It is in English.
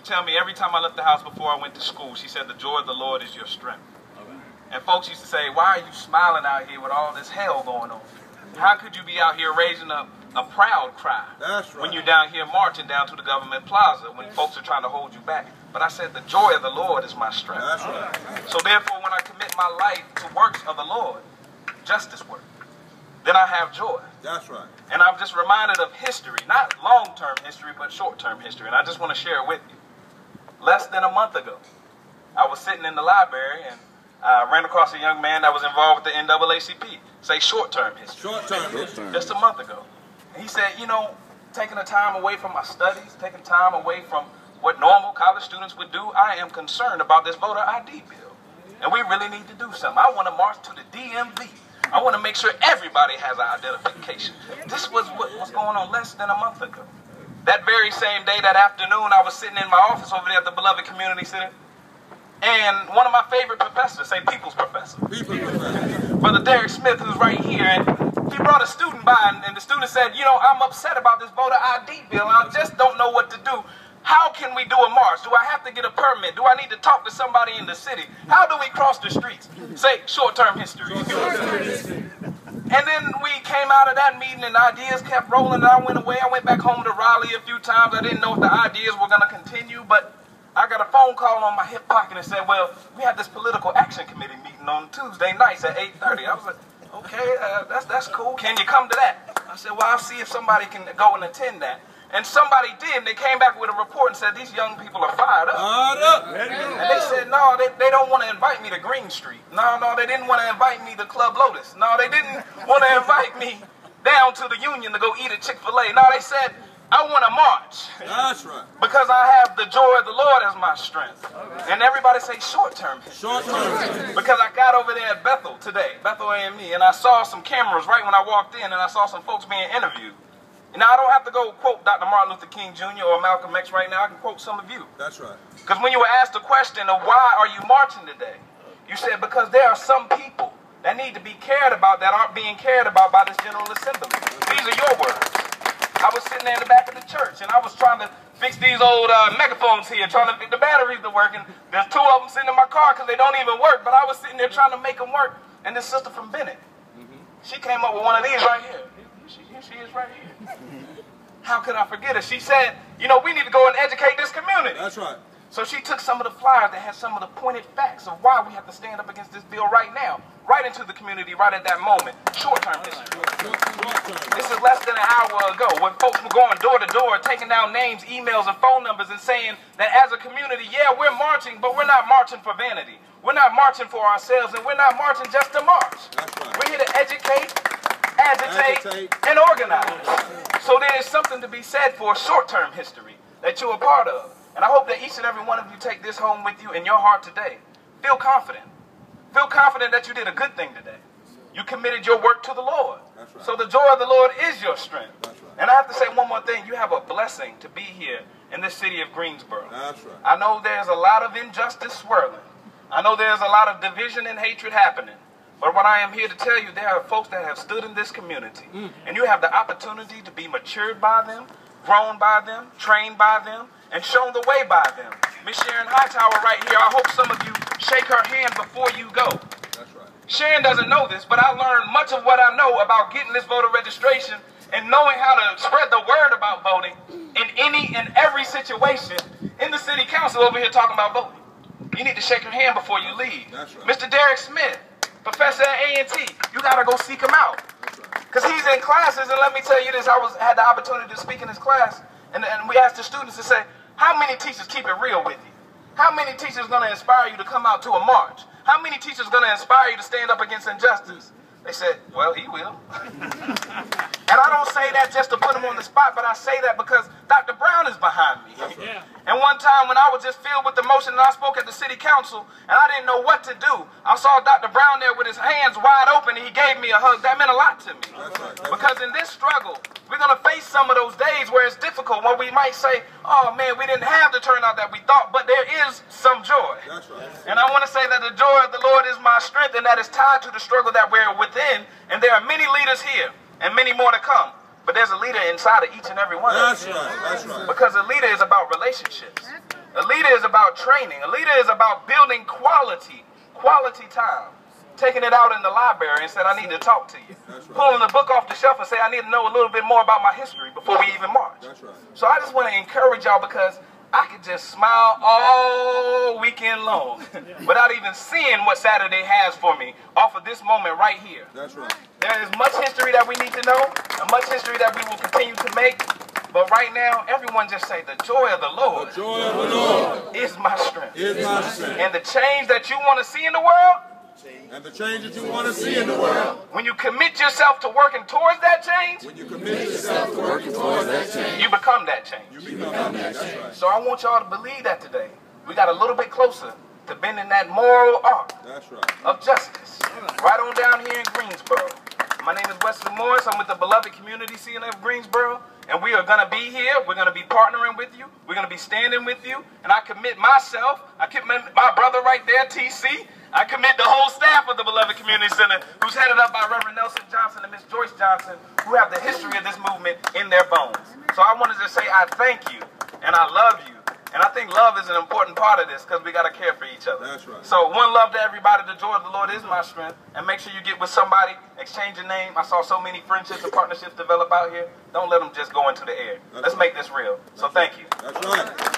to tell me every time I left the house before I went to school, she said, the joy of the Lord is your strength. And folks used to say, why are you smiling out here with all this hell going on? How could you be out here raising up a proud cry when you're down here marching down to the government plaza when folks are trying to hold you back? But I said, the joy of the Lord is my strength. That's right. So therefore, when I commit my life to works of the Lord, justice work, then I have joy. That's right. And I'm just reminded of history, not long-term history, but short-term history. And I just want to share it with you. Less than a month ago, I was sitting in the library and I ran across a young man that was involved with the NAACP. Say short-term history. Short-term history. Just a month ago. And he said, you know, taking the time away from my studies, taking time away from what normal college students would do, I am concerned about this voter ID bill. And we really need to do something. I want to march to the DMV. I want to make sure everybody has an identification. This was what was going on less than a month ago. That very same day, that afternoon, I was sitting in my office over there at the beloved community center. And one of my favorite professors, say People's Professor, Brother Derek Smith, who's right here, and he brought a student by, and the student said, you know, I'm upset about this voter ID bill, and I just don't know what to do. How can we do a march? Do I have to get a permit? Do I need to talk to somebody in the city? How do we cross the streets? Say, short-term history. And then we came out of that meeting and ideas kept rolling and I went away. I went back home to Raleigh a few times. I didn't know if the ideas were going to continue, but I got a phone call on my hip pocket and said, well, we had this political action committee meeting on Tuesday nights at 8:30. I was like, okay, that's cool. Can you come to that? I said, well, I'll see if somebody can go and attend that. And somebody did, and they came back with a report and said, these young people are fired up. And they said, no, they don't want to invite me to Green Street. No, they didn't want to invite me to Club Lotus. No, they didn't want to invite me down to the Union to go eat at Chick-fil-A. No, they said, I want to march. That's right. Because I have the joy of the Lord as my strength. And everybody say short-term. Short-term. Because I got over there at Bethel today, Bethel AME, and I saw some cameras right when I walked in, and I saw some folks being interviewed. Now, I don't have to go quote Dr. Martin Luther King Jr. or Malcolm X right now. I can quote some of you. That's right. Because when you were asked the question of why are you marching today, you said because there are some people that need to be cared about that aren't being cared about by this General Assembly. These are your words. I was sitting there in the back of the church, and I was trying to fix these old megaphones here, trying to get the batteries to work, and there's two of them sitting in my car because they don't even work, but I was sitting there trying to make them work, and this sister from Bennett, she came up with one of these right here. Here she is right here. How could I forget her? She said, you know, we need to go and educate this community. That's right. So she took some of the flyers that had some of the pointed facts of why we have to stand up against this bill right now, right into the community, right at that moment. Short-term history. This is less than an hour ago when folks were going door to door, taking down names, emails, and phone numbers and saying that as a community, yeah, we're marching, but we're not marching for vanity. We're not marching for ourselves, and we're not marching just to march. That's right. We're here to educate, agitate, and organize. So there is something to be said for short-term history that you're a part of. And I hope that each and every one of you take this home with you in your heart today. Feel confident. Feel confident that you did a good thing today. You committed your work to the Lord. That's right. So the joy of the Lord is your strength. That's right. And I have to say one more thing. You have a blessing to be here in this city of Greensboro. That's right. I know there's a lot of injustice swirling. I know there's a lot of division and hatred happening. But what I am here to tell you, there are folks that have stood in this community. And you have the opportunity to be matured by them, grown by them, trained by them, and shown the way by them. Miss Sharon Hightower right here, I hope some of you shake her hand before you go. That's right. Sharon doesn't know this, but I learned much of what I know about getting this voter registration and knowing how to spread the word about voting in any and every situation in the city council over here talking about voting. You need to shake her hand before you leave. That's right. Mr. Derek Smith, professor at A&T, you got to go seek him out. Because he's in classes, and let me tell you this, I had the opportunity to speak in his class, and we asked the students to say, how many teachers keep it real with you? How many teachers are going to inspire you to come out to a march? How many teachers are going to inspire you to stand up against injustice? They said, well, he will. And I don't say that just to put him on the spot, but I say that because Dr. Brown is behind me. Yeah. And one time when I was just filled with emotion and I spoke at the city council and I didn't know what to do, I saw Dr. Brown there with his hands wide open and he gave me a hug. That meant a lot to me. That's right. Because in this struggle, we're going to face some of those days where it's difficult, where we might say, oh man, we didn't have the turnout that we thought, but there is some joy. That's right. And I want to say that the joy of the Lord is my strength, and that is tied to the struggle that we're within. And there are many leaders here and many more to come. But there's a leader inside of each and every one of us. That's right. That's right. Because a leader is about relationships. A leader is about training. A leader is about building quality time. Taking it out in the library and said, I need to talk to you. That's right. Pulling the book off the shelf and say, I need to know a little bit more about my history before we even march. That's right. So I just want to encourage y'all, because I could just smile all weekend long without even seeing what Saturday has for me off of this moment right here. That's right. There is much history that we need to know and much history that we will continue to make. But right now, everyone just say, the joy of the Lord, The joy of the Lord is my strength. is my strength. And the change that you want to see in the world, And the change that you want to see in the world, when you commit yourself to working towards that change, when you commit yourself to working towards that change, you become that change. you become that. That's right. So I want y'all to believe that today. We got a little bit closer to bending that moral arc That's right. of justice right on down here in Greensboro. My name is Wesley Morris. I'm with the beloved community CNN of Greensboro, and we are going to be here. We're going to be partnering with you. We're going to be standing with you, and I commit myself. I commit my brother right there, TC. I commit the whole staff of the beloved community center, who's headed up by Reverend Nelson Johnson and Miss Joyce Johnson, who have the history of this movement in their bones. So I wanted to say I thank you, and I love you. And I think love is an important part of this, because we got to care for each other. That's right. So one love to everybody. The joy of the Lord is my strength. And make sure you get with somebody, exchange your name. I saw so many friendships and partnerships develop out here. Don't let them just go into the air. Let's make this real. So thank you. That's right.